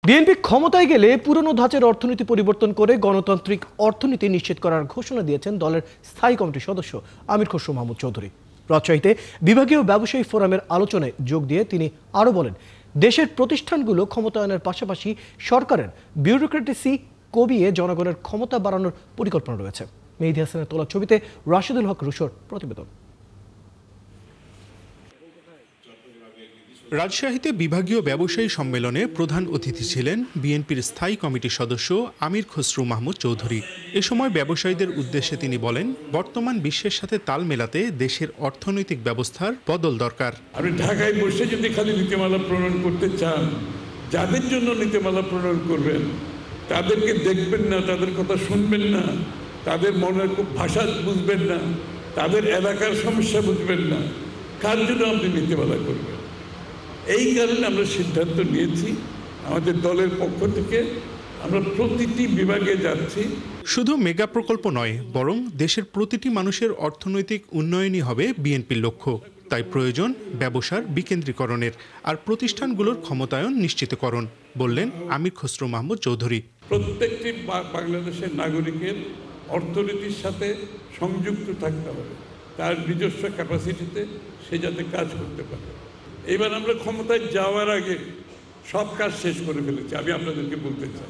BNP ক্ষমতায় গেলে পুরনো ধাঁচের অর্থনীতি পরিবর্তন করে গণতান্ত্রিক অর্থনীতি নিশ্চিত করার ঘোষণা দিয়েছেন দলের স্থায়ী কমিটির সদস্য আমির খসরু মাহমুদ চৌধুরী। রাজশাহীতে বিভাগীয় ব্যবসায়ী ফোরামের আলোচনায় যোগ দিয়ে তিনি আরও বলেন, দেশের প্রতিষ্ঠানগুলো ক্ষমতায়নের পাশাপাশি সরকারের বিউরোক্রেটিসি কমিয়ে জনগণের ক্ষমতা বাড়ানোর পরিকল্পনা রয়েছে। মেহেদী হাসানের তোলা ছবিতে রাশিদুল হক রুশোর প্রতিবেদন। রাজশাহীতে বিভাগীয় ব্যবসায়ী সম্মেলনে প্রধান অতিথি ছিলেন বিএনপির স্থায়ী কমিটির সদস্য আমির খসরু মাহমুদ চৌধুরী। এ সময় ব্যবসায়ীদের উদ্দেশ্যে তিনি বলেন, বর্তমান বিশ্বের সাথে তাল মেলাতে দেশের অর্থনৈতিক ব্যবস্থার বদল দরকার। আপনি ঢাকায় বসে যদি খালি নীতিমালা প্রণয়ন করতে চান, যাদের জন্য নীতিমালা প্রণয়ন করবেন তাদেরকে দেখবেন না, তাদের কথা শুনবেন না, তাদের মনের ভাষা বুঝবেন না, তাদের এলাকার সমস্যা বুঝবেন না, কার জন্য আপনি নীতিমালা করবেন? এই কারণে আমরা সিদ্ধান্ত নিয়েছি, আমাদের দলের পক্ষ থেকে আমরা প্রতিটি বিভাগে যাচ্ছি। শুধু মেগা প্রকল্প নয়, বরং দেশের প্রতিটি মানুষের অর্থনৈতিক উন্নয়নই হবে বিএনপির লক্ষ্য। তাই প্রয়োজন ব্যবসার বিকেন্দ্রীকরণের আর প্রতিষ্ঠানগুলোর ক্ষমতায়ন নিশ্চিতকরণ, বললেন আমির খসরু মাহমুদ চৌধুরী। প্রত্যেকটি বাংলাদেশের নাগরিকের অর্থনীতির সাথে সংযুক্ত থাকতে হবে, তার নিজস্ব ক্যাপাসিটিতে সে যাতে কাজ করতে পারে। এবার আমরা ক্ষমতায় যাওয়ার আগে সব কাজ শেষ করে ফেলেছি, আমি আপনাদেরকে বলতে চাই।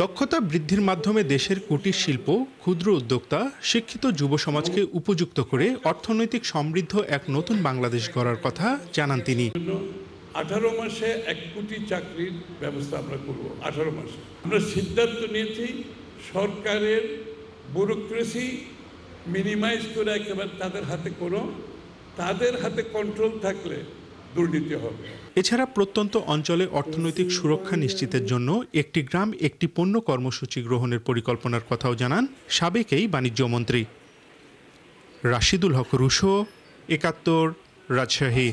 দক্ষতা বৃদ্ধির মাধ্যমে দেশের কুটির শিল্প, ক্ষুদ্র উদ্যোক্তা, শিক্ষিত যুব সমাজকে উপযুক্ত করে অর্থনৈতিক সমৃদ্ধ এক নতুন বাংলাদেশ গড়ার কথা জানান তিনি। 18 মাসে 1 কোটি চাকরির ব্যবস্থা আমরা করব। 18 মাসে আমরা সিদ্ধান্ত নিয়েছি সরকারের ব্যুরোক্রেসি মিনিমাইজ করে একেবারে তাদের হাতে করো, তাদের হাতে কন্ট্রোল থাকলে দুর্নীতি হবে। এছাড়া প্রত্যন্ত অঞ্চলে অর্থনৈতিক সুরক্ষা নিশ্চিতের জন্য একটি গ্রাম একটি পণ্য কর্মসূচি গ্রহণের পরিকল্পনার কথাও জানান সাবেক এই বাণিজ্যমন্ত্রী। রাশিদুল হক রুশো, ৭১, রাজশাহী।